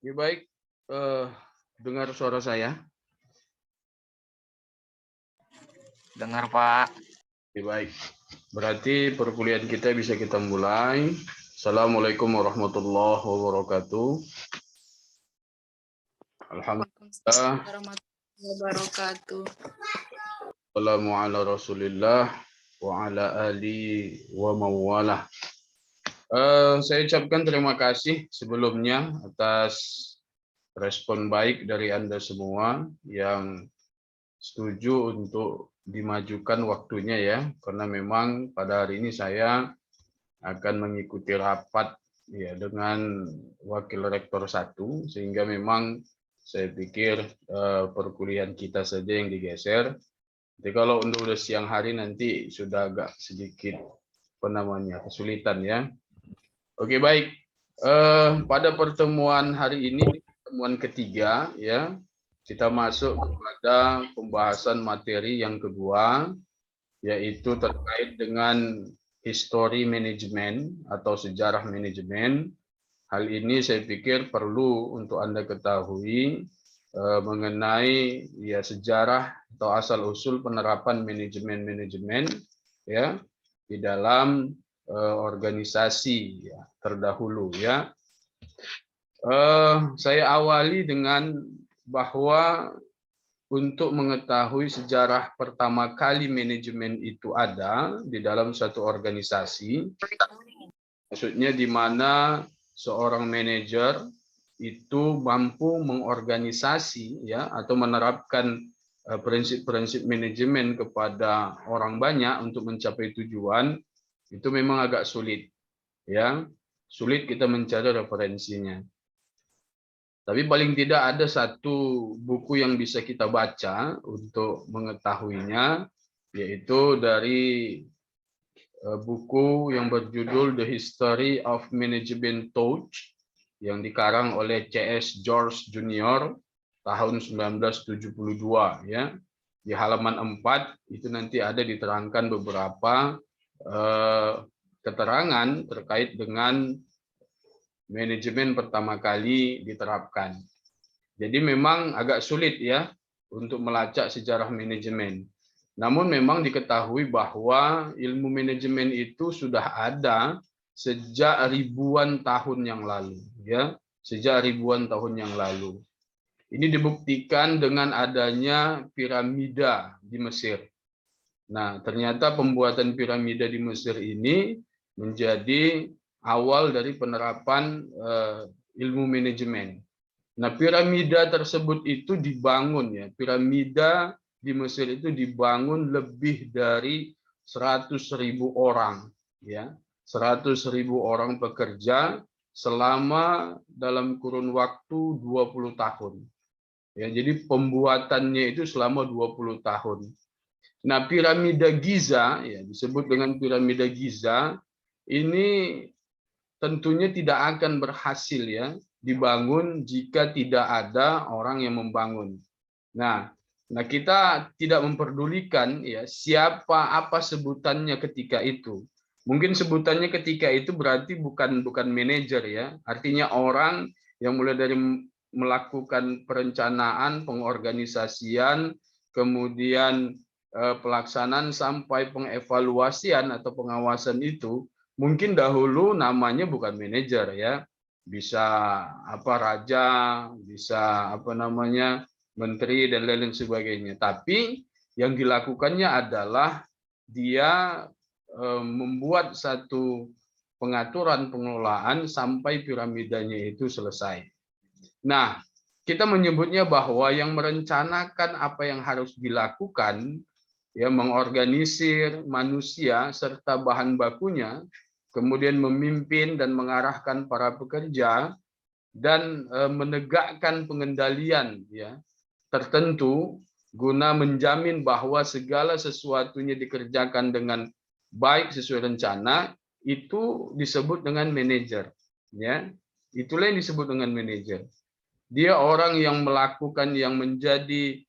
Ya, baik, eh, dengar suara saya. Dengar, Pak. Ya, baik. Berarti perkuliahan kita bisa kita mulai. Assalamualaikum warahmatullahi wabarakatuh. Alhamdulillah. Warahmatullahi wabarakatuh. Assalamualaikum ala Rasulillah wa ala ali wa mawalah. Saya ucapkan terima kasih sebelumnya atas respon baik dari Anda semua yang setuju untuk dimajukan waktunya ya, karena memang pada hari ini saya akan mengikuti rapat ya dengan Wakil Rektor 1, sehingga memang saya pikir perkuliahan kita saja yang digeser. Jadi kalau untuk udah siang hari nanti sudah agak sedikit kesulitan ya. Oke, baik. Pada pertemuan hari ini, pertemuan ketiga ya, kita masuk kepada pembahasan materi yang kedua, yaitu terkait dengan history manajemen atau sejarah manajemen. Hal ini saya pikir perlu untuk Anda ketahui mengenai ya sejarah atau asal usul penerapan manajemen ya di dalam organisasi ya terdahulu ya. Saya awali dengan bahwa untuk mengetahui sejarah pertama kali manajemen itu ada di dalam satu organisasi, maksudnya di mana seorang manajer itu mampu mengorganisasi ya atau menerapkan prinsip-prinsip manajemen kepada orang banyak untuk mencapai tujuan, itu memang agak sulit ya. Sulit kita mencari referensinya. Tapi paling tidak ada satu buku yang bisa kita baca untuk mengetahuinya, yaitu dari buku yang berjudul The History of Management Thought yang dikarang oleh C.S. George Junior tahun 1972 ya. Di halaman 4 itu nanti ada diterangkan beberapa keterangan terkait dengan manajemen pertama kali diterapkan. Jadi memang agak sulit ya untuk melacak sejarah manajemen. Namun memang diketahui bahwa ilmu manajemen itu sudah ada sejak ribuan tahun yang lalu ya, sejak ribuan tahun yang lalu. Ini dibuktikan dengan adanya piramida di Mesir. Nah, ternyata pembuatan piramida di Mesir ini menjadi awal dari penerapan ilmu manajemen. Nah, piramida tersebut itu dibangun ya. Piramida di Mesir itu dibangun lebih dari 100.000 orang ya. 100.000 orang pekerja selama dalam kurun waktu 20 tahun. Ya, jadi pembuatannya itu selama 20 tahun. Nah, piramida Giza ya disebut dengan piramida Giza ini tentunya tidak akan berhasil ya dibangun jika tidak ada orang yang membangun. Nah, kita tidak memperdulikan ya siapa apa sebutannya ketika itu. Mungkin sebutannya ketika itu berarti bukan manajer ya. Artinya orang yang mulai dari melakukan perencanaan, pengorganisasian, kemudian pelaksanaan sampai pengevaluasian atau pengawasan itu mungkin dahulu namanya bukan manajer ya, bisa apa raja, bisa apa namanya menteri dan lain sebagainya. Tapi yang dilakukannya adalah dia membuat satu pengaturan pengelolaan sampai piramidanya itu selesai. Nah, kita menyebutnya bahwa yang merencanakan apa yang harus dilakukan, ya mengorganisir manusia serta bahan bakunya, kemudian memimpin dan mengarahkan para pekerja dan menegakkan pengendalian ya tertentu guna menjamin bahwa segala sesuatunya dikerjakan dengan baik sesuai rencana, itu disebut dengan manajer ya. Itulah yang disebut dengan manajer. Dia orang yang melakukan, yang menjadi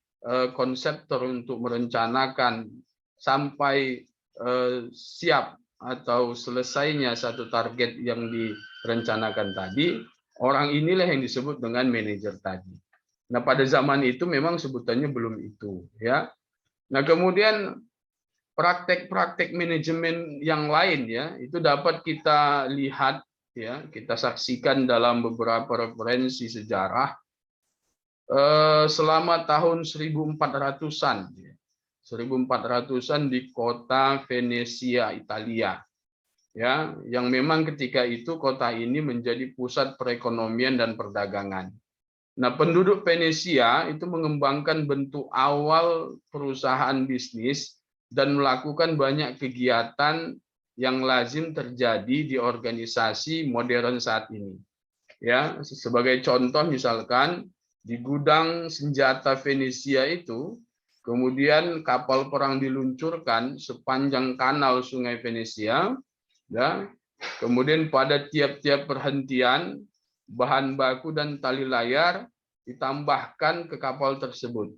konseptor untuk merencanakan sampai siap atau selesainya satu target yang direncanakan tadi, Orang inilah yang disebut dengan manajer tadi. Nah, pada zaman itu memang sebutannya belum itu, ya. Nah, kemudian praktek-praktek manajemen yang lain ya, itu dapat kita lihat ya, kita saksikan dalam beberapa referensi sejarah selama tahun 1400-an. 1400-an di kota Venesia, Italia. Ya, yang memang ketika itu kota ini menjadi pusat perekonomian dan perdagangan. Nah, penduduk Venesia itu mengembangkan bentuk awal perusahaan bisnis dan melakukan banyak kegiatan yang lazim terjadi di organisasi modern saat ini. Ya, sebagai contoh misalkan di gudang senjata Venesia itu, kemudian kapal perang diluncurkan sepanjang kanal Sungai Venesia. Ya, kemudian pada tiap-tiap perhentian bahan baku dan tali layar ditambahkan ke kapal tersebut.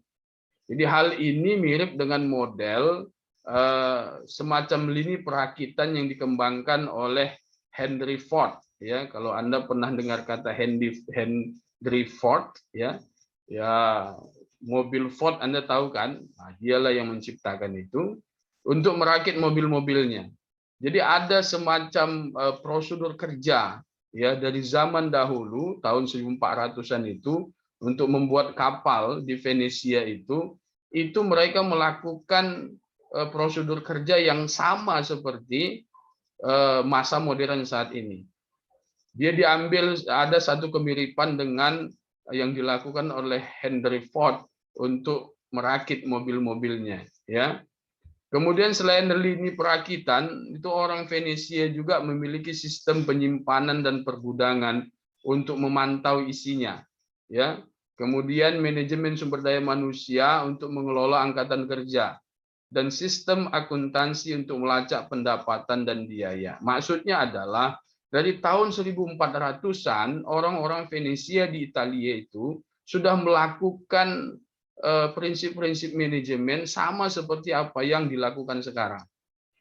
Jadi hal ini mirip dengan model semacam lini perakitan yang dikembangkan oleh Henry Ford. Ya, kalau Anda pernah dengar kata Henry Ford, ya, mobil Ford Anda tahu kan? Nah, dialah yang menciptakan itu untuk merakit mobil-mobilnya. Jadi ada semacam prosedur kerja ya dari zaman dahulu tahun 1400-an itu untuk membuat kapal di Venesia itu mereka melakukan prosedur kerja yang sama seperti masa modern saat ini. Dia diambil ada satu kemiripan dengan yang dilakukan oleh Henry Ford untuk merakit mobil-mobilnya ya. Kemudian selain lini perakitan, itu orang Venesia juga memiliki sistem penyimpanan dan pergudangan untuk memantau isinya. Ya. Kemudian manajemen sumber daya manusia untuk mengelola angkatan kerja dan sistem akuntansi untuk melacak pendapatan dan biaya. Maksudnya adalah dari tahun 1400-an orang-orang Venesia di Italia itu sudah melakukan prinsip-prinsip manajemen sama seperti apa yang dilakukan sekarang.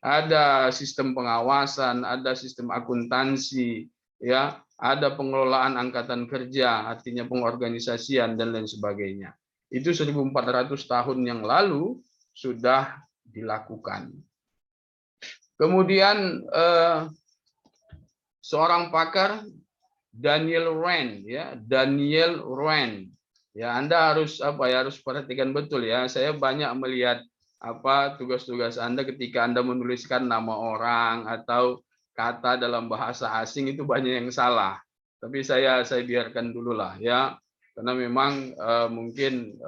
Ada sistem pengawasan, ada sistem akuntansi, ya, ada pengelolaan angkatan kerja, artinya pengorganisasian dan lain sebagainya. Itu 1400 tahun yang lalu sudah dilakukan. Kemudian seorang pakar Daniel Rand, ya, Daniel Rand. Ya, Anda harus harus perhatikan betul ya. Saya banyak melihat tugas-tugas Anda ketika Anda menuliskan nama orang atau kata dalam bahasa asing itu banyak yang salah. Tapi saya biarkan dulu lah ya. Karena memang mungkin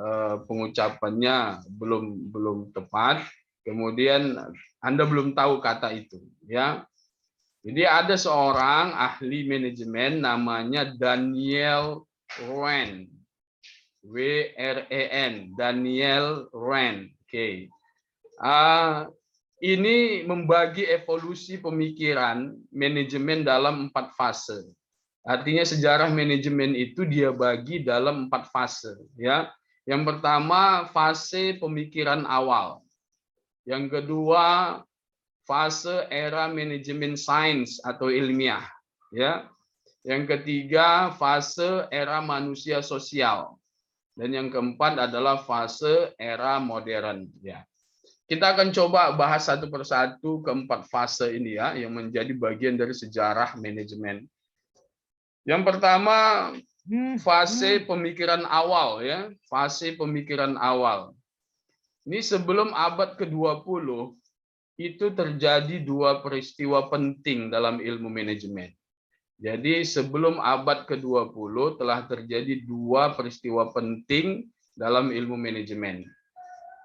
pengucapannya belum tepat. Kemudian Anda belum tahu kata itu ya. Jadi ada seorang ahli manajemen namanya Daniel Rand. W-R-E-N, Daniel Rand. Oke. Ini membagi evolusi pemikiran manajemen dalam 4 fase. Artinya sejarah manajemen itu dia bagi dalam 4 fase. Ya. Yang pertama fase pemikiran awal. Yang kedua fase era manajemen sains atau ilmiah. Ya. Yang ketiga fase era manusia sosial. Dan yang keempat adalah fase era modern. Ya. Kita akan coba bahas satu persatu keempat fase ini ya, yang menjadi bagian dari sejarah manajemen. Yang pertama fase pemikiran awal ya, fase pemikiran awal. Ini sebelum abad ke-20 itu terjadi 2 peristiwa penting dalam ilmu manajemen. Jadi sebelum abad ke-20 telah terjadi 2 peristiwa penting dalam ilmu manajemen.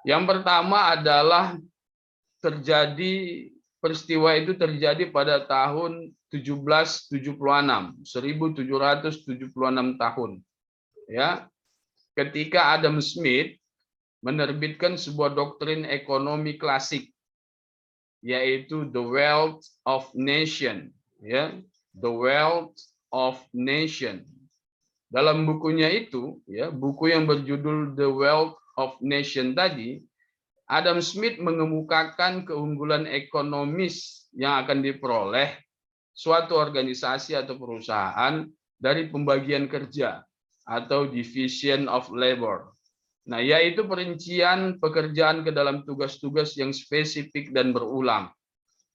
Yang pertama adalah peristiwa itu terjadi pada tahun 1776, 1776 tahun. Ya. Ketika Adam Smith menerbitkan sebuah doktrin ekonomi klasik yaitu The Wealth of Nation, ya. The Wealth of Nation. Dalam bukunya itu, ya, buku yang berjudul The Wealth of Nation tadi, Adam Smith mengemukakan keunggulan ekonomis yang akan diperoleh suatu organisasi atau perusahaan dari pembagian kerja atau division of labor. Nah, yaitu perincian pekerjaan ke dalam tugas-tugas yang spesifik dan berulang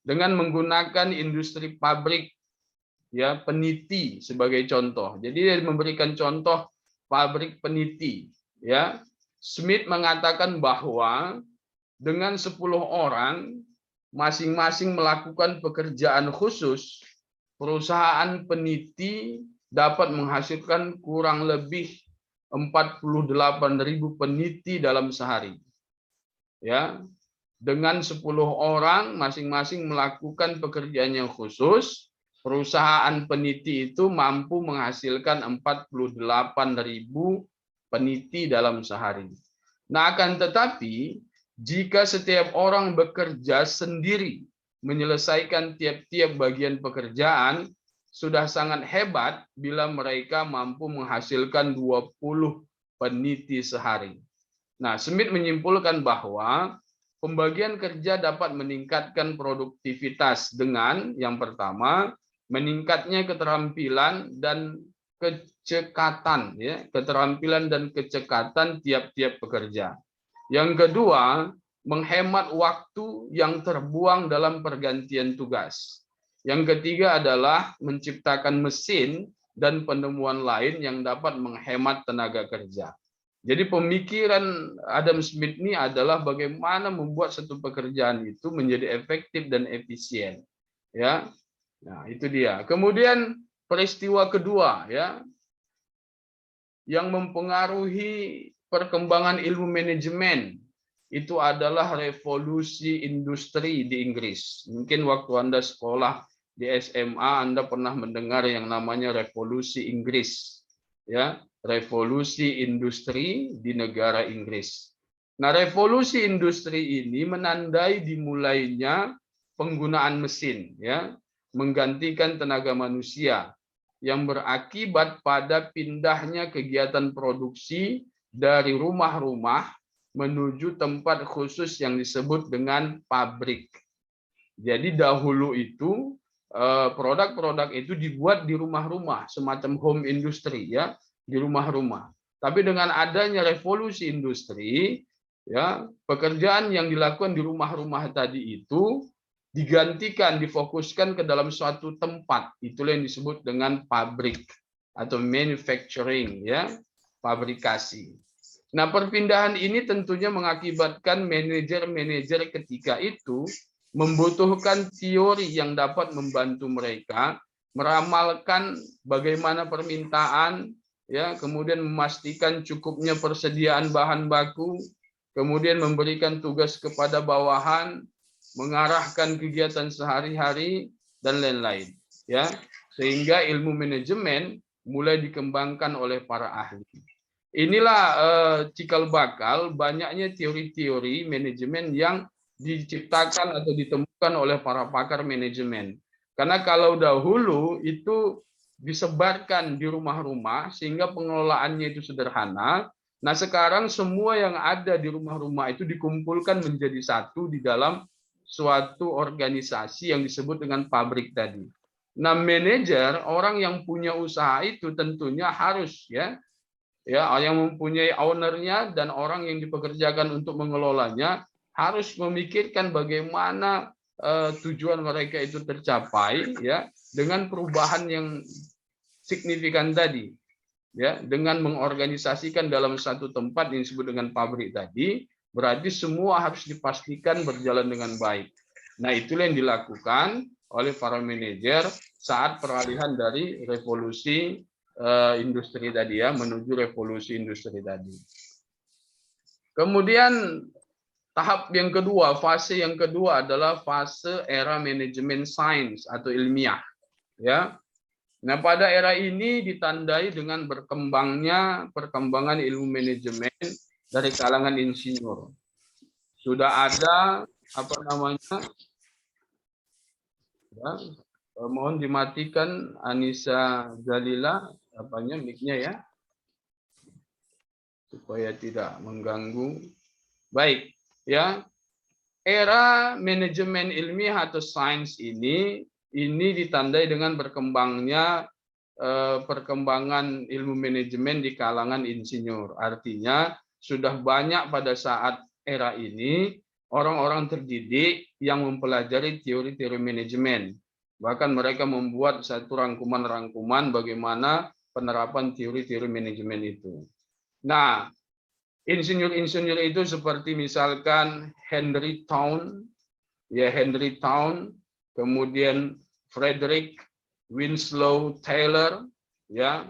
dengan menggunakan industri pabrik ya peniti sebagai contoh. Jadi dia memberikan contoh pabrik peniti ya. Smith mengatakan bahwa dengan 10 orang masing-masing melakukan pekerjaan khusus, perusahaan peniti dapat menghasilkan kurang lebih 48.000 peniti dalam sehari. Ya, dengan 10 orang masing-masing melakukan pekerjaan yang khusus, perusahaan peniti itu mampu menghasilkan 48.000 peniti dalam sehari. Nah, akan tetapi jika setiap orang bekerja sendiri menyelesaikan tiap-tiap bagian pekerjaan, sudah sangat hebat bila mereka mampu menghasilkan 20 peniti sehari. Nah, Smith menyimpulkan bahwa pembagian kerja dapat meningkatkan produktivitas dengan yang pertama, meningkatnya keterampilan dan kecekatan ya, keterampilan dan kecekatan tiap-tiap pekerja. Yang kedua, menghemat waktu yang terbuang dalam pergantian tugas. Yang ketiga adalah menciptakan mesin dan penemuan lain yang dapat menghemat tenaga kerja. Jadi pemikiran Adam Smith ini adalah bagaimana membuat satu pekerjaan itu menjadi efektif dan efisien. Ya, nah itu dia. Kemudian peristiwa kedua ya, yang mempengaruhi perkembangan ilmu manajemen itu adalah revolusi industri di Inggris. Mungkin waktu Anda sekolah di SMA Anda pernah mendengar yang namanya revolusi Inggris. Ya, revolusi industri di negara Inggris. Nah, revolusi industri ini menandai dimulainya penggunaan mesin ya, menggantikan tenaga manusia yang berakibat pada pindahnya kegiatan produksi dari rumah-rumah menuju tempat khusus yang disebut dengan pabrik. Jadi dahulu itu produk-produk itu dibuat di rumah-rumah, semacam home industry ya, di rumah-rumah. Tapi dengan adanya revolusi industri, ya, pekerjaan yang dilakukan di rumah-rumah tadi itu digantikan, difokuskan ke dalam suatu tempat. Itulah yang disebut dengan pabrik atau manufacturing ya, pabrikasi. Nah, perpindahan ini tentunya mengakibatkan manajer-manajer ketika itu membutuhkan teori yang dapat membantu mereka meramalkan bagaimana permintaan, ya, kemudian memastikan cukupnya persediaan bahan baku, kemudian memberikan tugas kepada bawahan, mengarahkan kegiatan sehari-hari dan lain-lain, ya, sehingga ilmu manajemen mulai dikembangkan oleh para ahli. Inilah cikal bakal banyaknya teori-teori manajemen yang diciptakan atau ditemukan oleh para pakar manajemen. Karena kalau dahulu itu disebarkan di rumah-rumah sehingga pengelolaannya itu sederhana. Nah, sekarang semua yang ada di rumah-rumah itu dikumpulkan menjadi satu di dalam suatu organisasi yang disebut dengan pabrik tadi. Nah, manajer, orang yang punya usaha itu tentunya harus ya yang mempunyai ownernya dan orang yang dipekerjakan untuk mengelolanya harus memikirkan bagaimana tujuan mereka itu tercapai ya dengan perubahan yang signifikan tadi ya, dengan mengorganisasikan dalam satu tempat yang disebut dengan pabrik tadi, berarti semua harus dipastikan berjalan dengan baik. Nah, itulah yang dilakukan oleh para manajer saat peralihan dari revolusi industri tadi ya menuju revolusi industri tadi. Kemudian tahap yang kedua, fase yang kedua adalah fase era manajemen sains atau ilmiah. Ya, nah pada era ini ditandai dengan berkembangnya perkembangan ilmu manajemen dari kalangan insinyur. Sudah ada apa namanya? Ya, mohon dimatikan Anissa Jalila apanya mic-nya ya, supaya tidak mengganggu. Baik, ya. Era manajemen ilmiah atau sains ini ditandai dengan berkembangnya perkembangan ilmu manajemen di kalangan insinyur. Artinya sudah banyak pada saat era ini orang-orang terdidik yang mempelajari teori-teori manajemen. Bahkan mereka membuat satu rangkuman-rangkuman bagaimana penerapan teori-teori manajemen itu. Nah, insinyur-insinyur itu seperti misalkan Henry Town, kemudian Frederick Winslow Taylor, ya,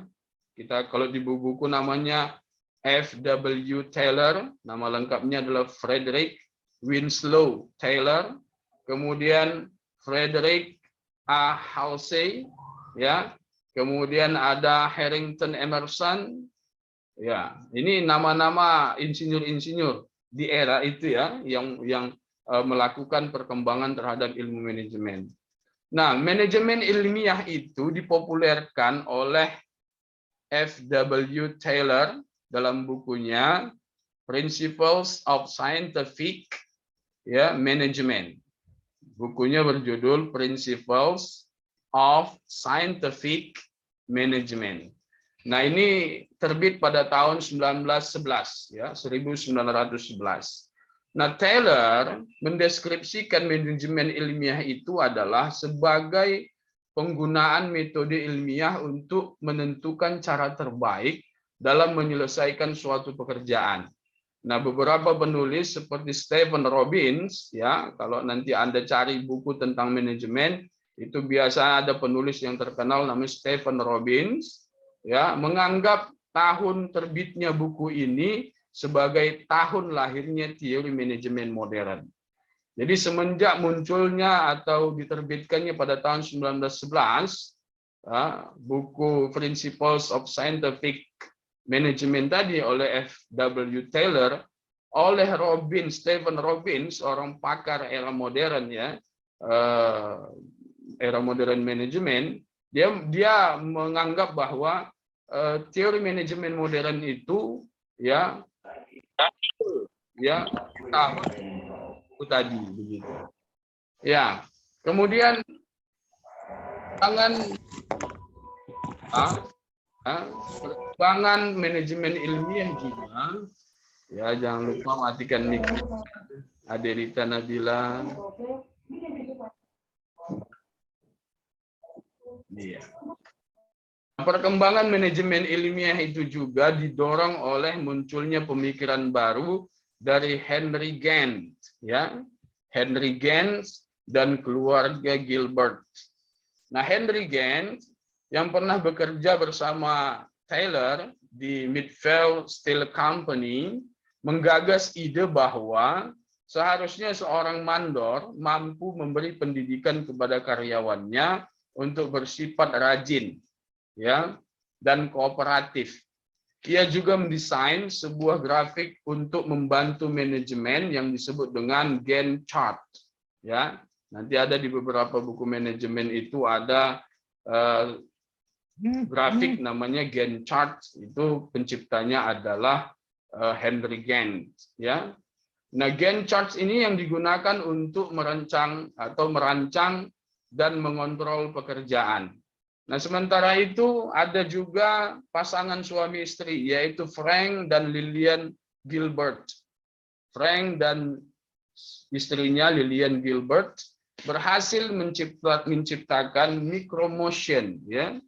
kita kalau di buku namanya F.W. Taylor, nama lengkapnya adalah Frederick Winslow Taylor, kemudian Frederick A. Halsey, ya, kemudian ada Harrington Emerson, ya, ini nama-nama insinyur-insinyur di era itu ya, yang melakukan perkembangan terhadap ilmu manajemen. Nah, manajemen ilmiah itu dipopulerkan oleh F.W. Taylor dalam bukunya Principles of Scientific Management. Bukunya berjudul Principles of Scientific Management. Nah, ini terbit pada tahun 1911 ya, 1911. Nah, Taylor mendeskripsikan manajemen ilmiah itu adalah sebagai penggunaan metode ilmiah untuk menentukan cara terbaik dalam menyelesaikan suatu pekerjaan. Nah, beberapa penulis seperti Stephen Robbins, ya, kalau nanti Anda cari buku tentang manajemen, itu biasa ada penulis yang terkenal namanya Stephen Robbins, ya, menganggap tahun terbitnya buku ini sebagai tahun lahirnya teori manajemen modern. Jadi semenjak munculnya atau diterbitkannya pada tahun 1911 buku Principles of Scientific Management tadi oleh F.W. Taylor, oleh Stephen Robbins, orang pakar era modern ya, era modern manajemen, dia menganggap bahwa teori manajemen modern itu ya tahun itu tadi begitu. Ya, kemudian perkembangan manajemen ilmiah juga, ya jangan lupa matikan mikrofon. Adelita Nabila. Iya. Perkembangan manajemen ilmiah itu juga didorong oleh munculnya pemikiran baru dari Henry Gantt, ya, Henry Gantt dan keluarga Gilbert. Nah, Henry Gantt yang pernah bekerja bersama Taylor di Midfield Steel Company menggagas ide bahwa seharusnya seorang mandor mampu memberi pendidikan kepada karyawannya untuk bersifat rajin, ya, dan kooperatif. Ia juga mendesain sebuah grafik untuk membantu manajemen yang disebut dengan Gantt chart, ya. Nanti ada di beberapa buku manajemen itu ada grafik namanya Gantt chart, itu penciptanya adalah Henry Gantt, ya. Nah, Gantt chart ini yang digunakan untuk merancang dan mengontrol pekerjaan. Nah, sementara itu ada juga pasangan suami istri, yaitu Frank dan Lillian Gilbert. Frank dan istrinya Lillian Gilbert berhasil menciptakan micromotion, ya,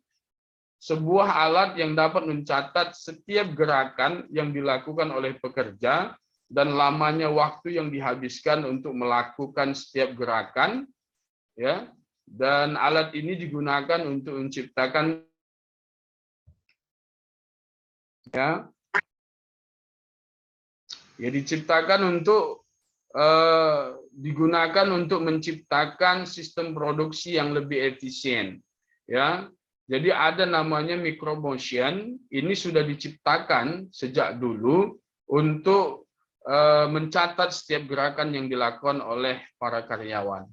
sebuah alat yang dapat mencatat setiap gerakan yang dilakukan oleh pekerja dan lamanya waktu yang dihabiskan untuk melakukan setiap gerakan, ya. Dan alat ini digunakan untuk menciptakan, ya, diciptakan untuk digunakan untuk menciptakan sistem produksi yang lebih efisien, ya. Jadi ada namanya micromotion, ini sudah diciptakan sejak dulu untuk mencatat setiap gerakan yang dilakukan oleh para karyawan.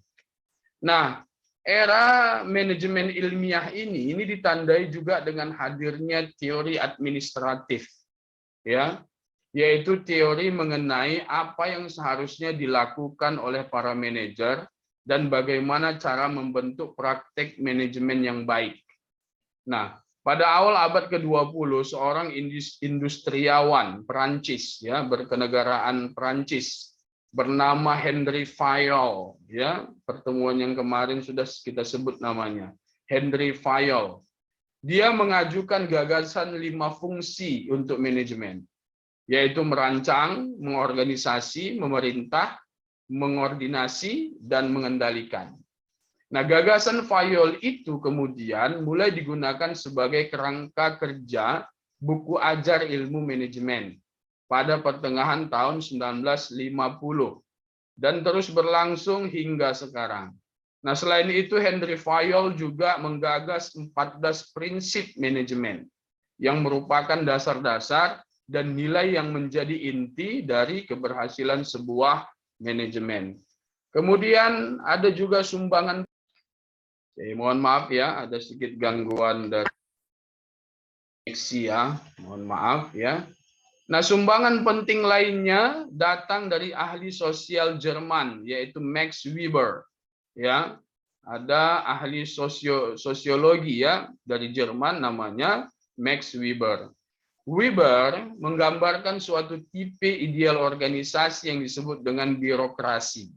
Nah, era manajemen ilmiah ini ditandai juga dengan hadirnya teori administratif, ya, yaitu teori mengenai apa yang seharusnya dilakukan oleh para manajer dan bagaimana cara membentuk praktek manajemen yang baik. Nah, Pada awal abad ke-20, seorang industriawan Perancis ya, berkenegaraan Perancis bernama Henry Fayol ya, pertemuan yang kemarin sudah kita sebut namanya, Henry Fayol. Dia mengajukan gagasan 5 fungsi untuk manajemen, yaitu merancang, mengorganisasi, memerintah, mengordinasi, dan mengendalikan. Nah, gagasan Fayol itu kemudian mulai digunakan sebagai kerangka kerja buku ajar ilmu manajemen pada pertengahan tahun 1950 dan terus berlangsung hingga sekarang. Nah, selain itu Henry Fayol juga menggagas 14 prinsip manajemen yang merupakan dasar-dasar dan nilai yang menjadi inti dari keberhasilan sebuah manajemen. Kemudian ada juga sumbangan. Mohon maaf ya, ada sedikit gangguan dari koneksi ya. Mohon maaf ya. Nah, sumbangan penting lainnya datang dari ahli sosial Jerman, yaitu Max Weber. Ya, ada ahli sosiologi ya dari Jerman namanya Max Weber. Weber menggambarkan suatu tipe ideal organisasi yang disebut dengan birokrasi.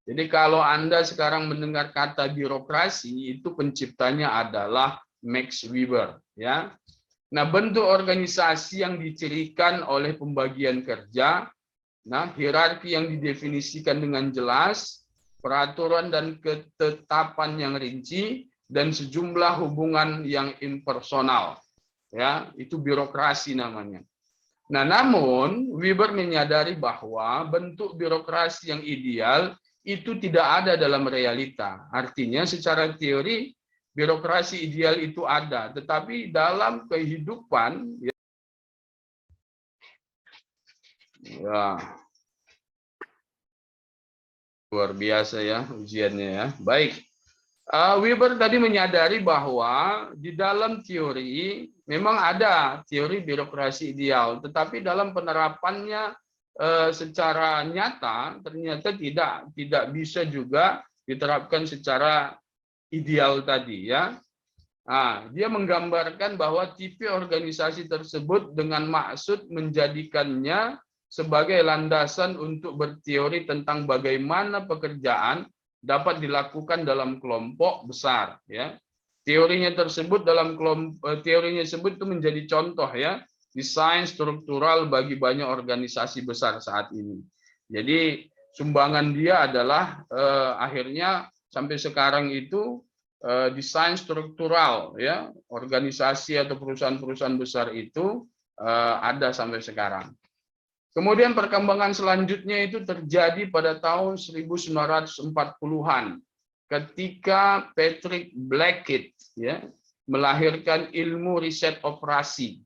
Jadi kalau Anda sekarang mendengar kata birokrasi, itu penciptanya adalah Max Weber. Ya. Nah, bentuk organisasi yang dicirikan oleh pembagian kerja, nah, hierarki yang didefinisikan dengan jelas, peraturan dan ketetapan yang rinci, dan sejumlah hubungan yang impersonal. Ya, itu birokrasi namanya. Nah, namun Weber menyadari bahwa bentuk birokrasi yang ideal itu tidak ada dalam realita. Artinya secara teori birokrasi ideal itu ada, tetapi dalam kehidupan ya luar biasa ya ujiannya ya. Baik. Weber tadi menyadari bahwa di dalam teori memang ada teori birokrasi ideal, tetapi dalam penerapannya secara nyata ternyata tidak bisa juga diterapkan secara ideal tadi ya. Nah, dia menggambarkan bahwa tipe organisasi tersebut dengan maksud menjadikannya sebagai landasan untuk berteori tentang bagaimana pekerjaan dapat dilakukan dalam kelompok besar ya. Teorinya tersebut itu menjadi contoh ya desain struktural bagi banyak organisasi besar saat ini. Jadi sumbangan dia adalah akhirnya sampai sekarang itu desain struktural ya organisasi atau perusahaan-perusahaan besar itu ada sampai sekarang. Kemudian perkembangan selanjutnya itu terjadi pada tahun 1940-an ketika Patrick Blackett ya melahirkan ilmu riset operasi.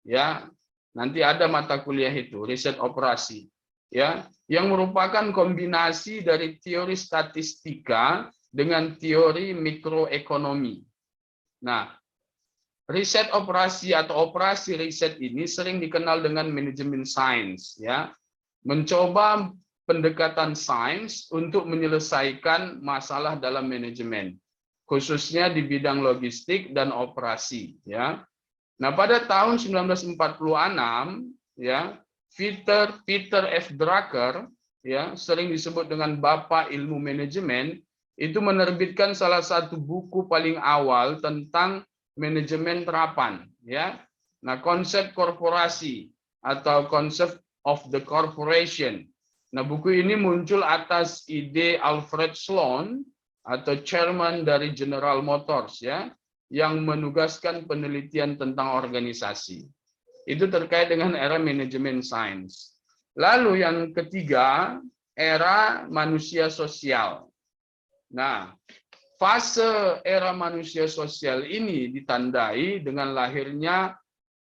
Ya, nanti ada mata kuliah itu, riset operasi. Ya, yang merupakan kombinasi dari teori statistika dengan teori mikroekonomi. Nah, riset operasi atau operasi riset ini sering dikenal dengan manajemen sains ya. Mencoba pendekatan sains untuk menyelesaikan masalah dalam manajemen, khususnya di bidang logistik dan operasi ya. Nah, pada tahun 1946 ya, Peter F. Drucker ya, sering disebut dengan Bapak Ilmu Manajemen, itu menerbitkan salah satu buku paling awal tentang manajemen terapan ya. Nah, konsep korporasi atau konsep of the corporation. Nah, buku ini muncul atas ide Alfred Sloan atau chairman dari General Motors ya, yang menugaskan penelitian tentang organisasi. Itu terkait dengan era manajemen sains. Lalu yang ketiga, era manusia sosial. Nah, fase era manusia sosial ini ditandai dengan lahirnya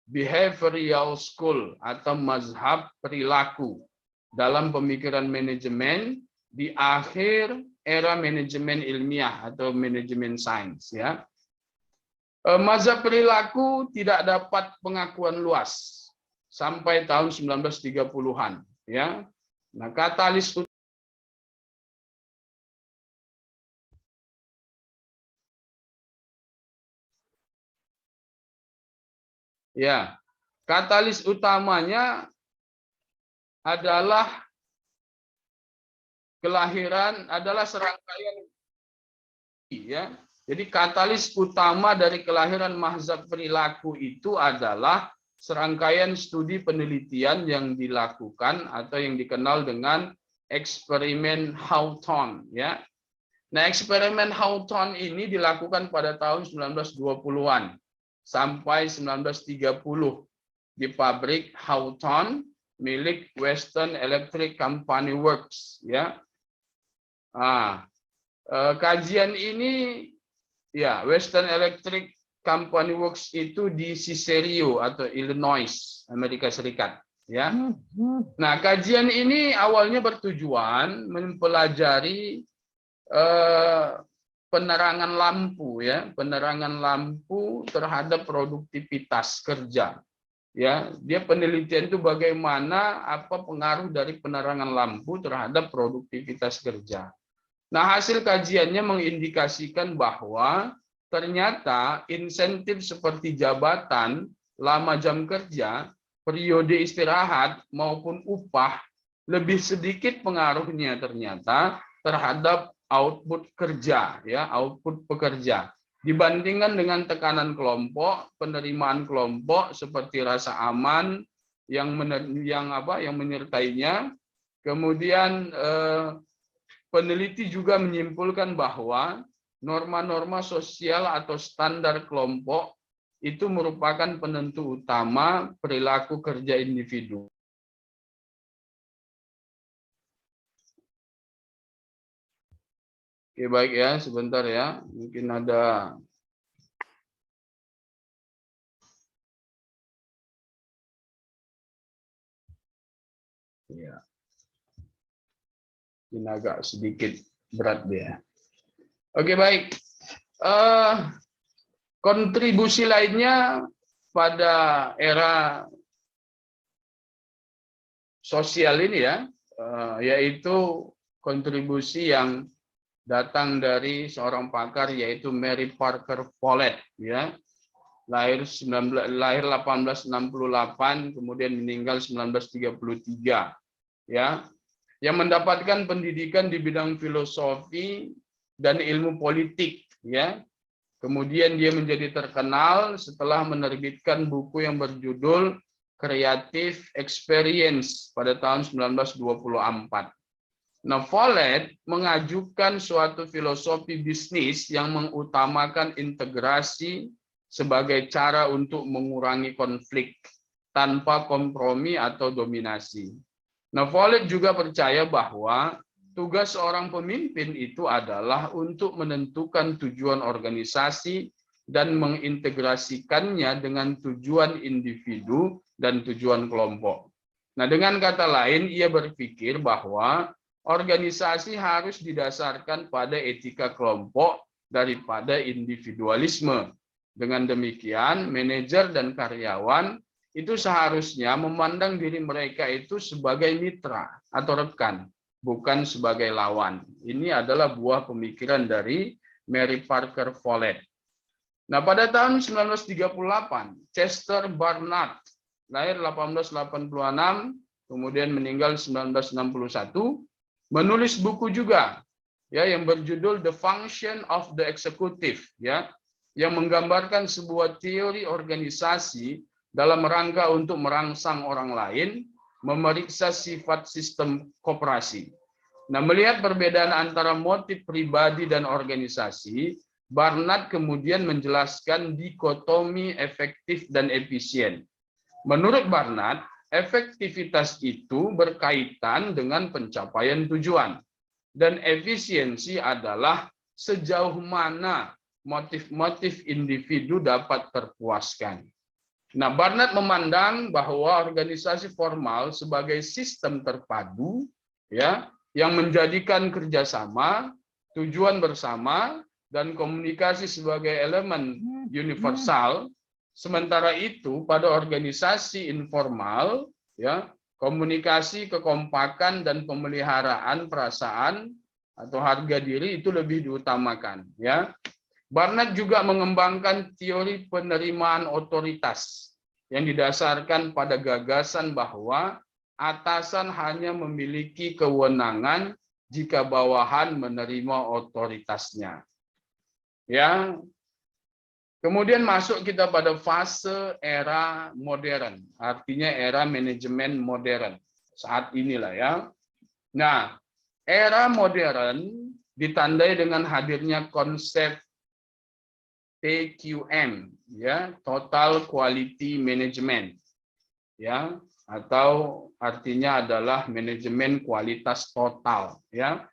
behavioral school atau mazhab perilaku dalam pemikiran manajemen di akhir era manajemen ilmiah atau manajemen sains ya. Mazhab perilaku tidak dapat pengakuan luas sampai tahun 1930-an ya. Nah, katalis Ya, katalis utamanya adalah serangkaian, ya. Jadi katalis utama dari kelahiran mazhab perilaku itu adalah serangkaian studi penelitian yang dilakukan atau yang dikenal dengan eksperimen Hawthorne, ya. Nah, eksperimen Hawthorne ini dilakukan pada tahun 1920-an sampai 1930 di pabrik Hawthorne milik Western Electric Company Works, ya. Kajian ini, ya, Western Electric Company Works itu di Cicero atau Illinois, Amerika Serikat, ya. Nah, kajian ini awalnya bertujuan mempelajari penerangan lampu, ya, penerangan lampu terhadap produktivitas kerja. Ya, dia penelitian itu bagaimana apa pengaruh dari penerangan lampu terhadap produktivitas kerja. Nah, hasil kajiannya mengindikasikan bahwa ternyata insentif seperti jabatan, lama jam kerja, periode istirahat maupun upah lebih sedikit pengaruhnya ternyata terhadap output kerja, ya, output pekerja dibandingkan dengan tekanan kelompok, penerimaan kelompok seperti rasa aman yang menyertainya. Kemudian peneliti juga menyimpulkan bahwa norma-norma sosial atau standar kelompok itu merupakan penentu utama perilaku kerja individu. Oke, baik ya, sebentar ya. Mungkin ada ya. Ini agak sedikit berat dia. Oke, baik. Kontribusi lainnya pada era sosial ini, ya, yaitu kontribusi yang datang dari seorang pakar yaitu Mary Parker Follett, ya. Lahir 1868, kemudian meninggal 1933, ya. Yang mendapatkan pendidikan di bidang filosofi dan ilmu politik, ya. Kemudian dia menjadi terkenal setelah menerbitkan buku yang berjudul Creative Experience pada tahun 1924. Nah, Follett mengajukan suatu filosofi bisnis yang mengutamakan integrasi sebagai cara untuk mengurangi konflik tanpa kompromi atau dominasi. Nah, Follett juga percaya bahwa tugas seorang pemimpin itu adalah untuk menentukan tujuan organisasi dan mengintegrasikannya dengan tujuan individu dan tujuan kelompok. Nah, dengan kata lain, ia berpikir bahwa organisasi harus didasarkan pada etika kelompok daripada individualisme. Dengan demikian, manajer dan karyawan itu seharusnya memandang diri mereka itu sebagai mitra atau rekan, bukan sebagai lawan. Ini adalah buah pemikiran dari Mary Parker Follett. Nah, pada tahun 1938, Chester Barnard, lahir 1886, kemudian meninggal 1961, menulis buku juga, ya, yang berjudul The Function of the Executive, ya, yang menggambarkan sebuah teori organisasi dalam rangka untuk merangsang orang lain, memeriksa sifat sistem koperasi. Nah, melihat perbedaan antara motif pribadi dan organisasi, Barnard kemudian menjelaskan dikotomi efektif dan efisien. Menurut Barnard, efektivitas itu berkaitan dengan pencapaian tujuan, dan efisiensi adalah sejauh mana motif-motif individu dapat terpuaskan. Nah, Barnard memandang bahwa organisasi formal sebagai sistem terpadu, ya, yang menjadikan kerjasama, tujuan bersama, dan komunikasi sebagai elemen universal. Sementara itu, pada organisasi informal, ya, komunikasi, kekompakan, dan pemeliharaan perasaan atau harga diri itu lebih diutamakan, ya. Barnard juga mengembangkan teori penerimaan otoritas, yang didasarkan pada gagasan bahwa atasan hanya memiliki kewenangan jika bawahan menerima otoritasnya. Ya. Kemudian masuk kita pada fase era modern, artinya era manajemen modern. Saat inilah ya. Nah, era modern ditandai dengan hadirnya konsep TQM, ya, Total Quality Management, ya, atau artinya adalah manajemen kualitas total, ya.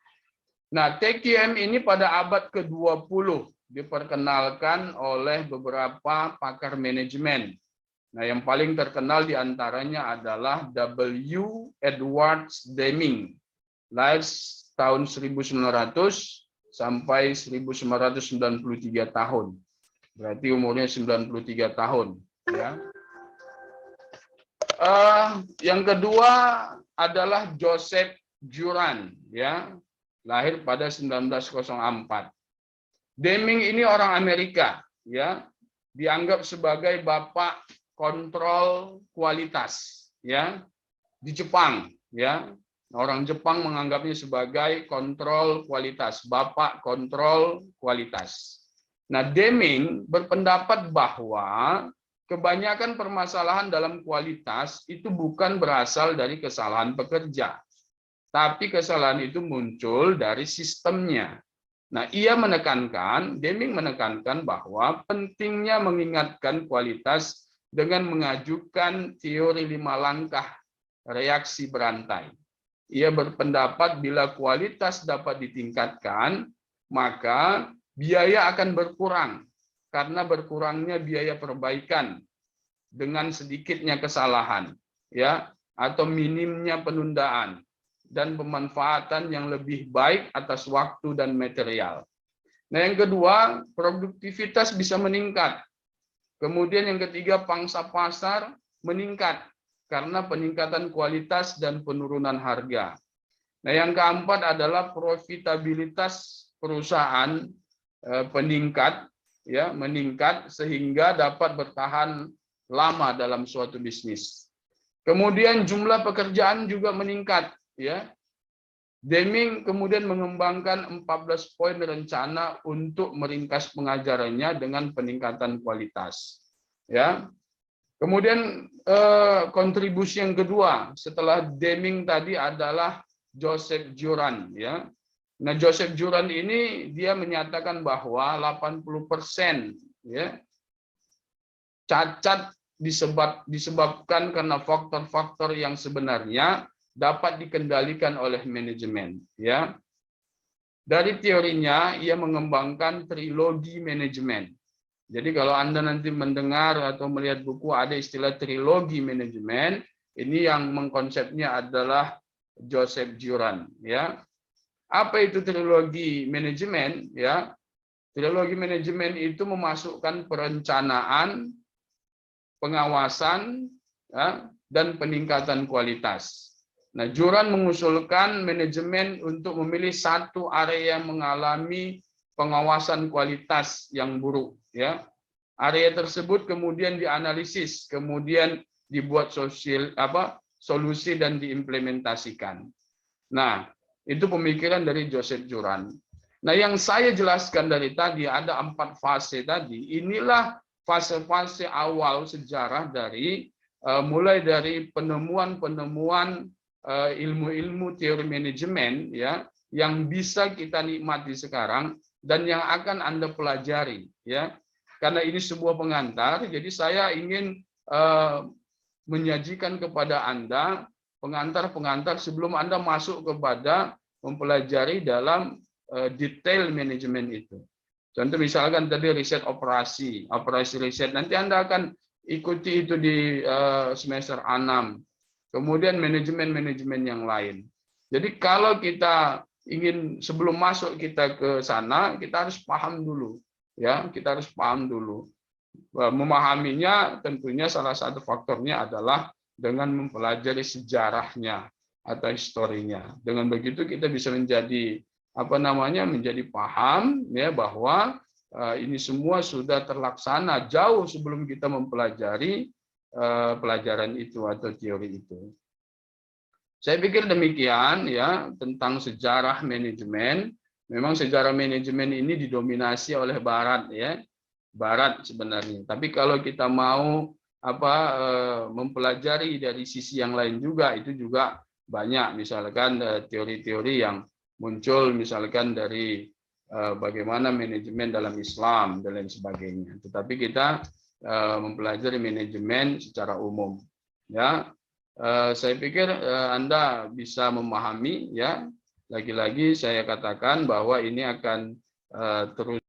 Nah, TQM ini pada abad ke-20 diperkenalkan oleh beberapa pakar manajemen. Nah, yang paling terkenal diantaranya adalah W. Edward Deming, lahir tahun 1900 sampai 1993 tahun. Berarti umurnya 93 tahun. Ya. Yang kedua adalah Joseph Juran, ya, lahir pada 1904. Deming ini orang Amerika, ya, dianggap sebagai bapak kontrol kualitas, ya, di Jepang, ya. Orang Jepang menganggapnya sebagai kontrol kualitas, bapak kontrol kualitas. Nah, Deming berpendapat bahwa kebanyakan permasalahan dalam kualitas itu bukan berasal dari kesalahan pekerja, tapi kesalahan itu muncul dari sistemnya. Nah, Deming menekankan bahwa pentingnya mengingatkan kualitas dengan mengajukan teori 5 langkah reaksi berantai. Ia berpendapat bila kualitas dapat ditingkatkan, maka biaya akan berkurang karena berkurangnya biaya perbaikan dengan sedikitnya kesalahan, ya, atau minimnya penundaan dan pemanfaatan yang lebih baik atas waktu dan material. Nah, yang kedua, produktivitas bisa meningkat. Kemudian yang ketiga, pangsa pasar meningkat karena peningkatan kualitas dan penurunan harga. Nah, yang keempat adalah profitabilitas perusahaan meningkat sehingga dapat bertahan lama dalam suatu bisnis. Kemudian jumlah pekerjaan juga meningkat, ya. Deming kemudian mengembangkan 14 poin rencana untuk meringkas pengajarannya dengan peningkatan kualitas, ya. Kemudian kontribusi yang kedua setelah Deming tadi adalah Joseph Juran, ya. Nah, Joseph Juran ini dia menyatakan bahwa 80%, ya, cacat disebabkan karena faktor-faktor yang sebenarnya dapat dikendalikan oleh manajemen, ya. Dari teorinya ia mengembangkan trilogi manajemen. Jadi kalau Anda nanti mendengar atau melihat buku ada istilah trilogi manajemen, ini yang mengkonsepnya adalah Joseph Juran, ya. Apa itu trilogi manajemen, ya? Trilogi manajemen itu memasukkan perencanaan, pengawasan, ya, dan peningkatan kualitas. Nah, Juran mengusulkan manajemen untuk memilih satu area yang mengalami pengawasan kualitas yang buruk, ya. Area tersebut kemudian dianalisis, kemudian dibuat solusi dan diimplementasikan. Nah, itu pemikiran dari Joseph Juran. Nah, yang saya jelaskan dari tadi ada 4 fase tadi. Inilah fase-fase awal sejarah dari mulai dari penemuan-penemuan ilmu-ilmu teori manajemen, ya, yang bisa kita nikmati sekarang dan yang akan Anda pelajari, ya. Karena ini sebuah pengantar, jadi saya ingin menyajikan kepada Anda pengantar-pengantar sebelum Anda masuk kepada mempelajari dalam detail manajemen itu. Contoh misalkan tadi riset operasi riset, nanti Anda akan ikuti itu di semester 6. Kemudian manajemen-manajemen yang lain. Jadi kalau kita ingin sebelum masuk kita ke sana, kita harus paham dulu, ya, kita harus paham dulu. Memahaminya tentunya salah satu faktornya adalah dengan mempelajari sejarahnya atau historinya. Dengan begitu kita bisa menjadi menjadi paham, ya, bahwa ini semua sudah terlaksana jauh sebelum kita mempelajari pelajaran itu atau teori itu. Saya pikir demikian ya tentang sejarah manajemen. Memang sejarah manajemen ini didominasi oleh Barat ya, Barat sebenarnya. Tapi kalau kita mau mempelajari dari sisi yang lain juga, itu juga banyak. Misalkan teori-teori yang muncul, misalkan dari bagaimana manajemen dalam Islam dan lain sebagainya. Tetapi kita mempelajari manajemen secara umum. Ya, saya pikir Anda bisa memahami ya. Lagi-lagi saya katakan bahwa ini akan terus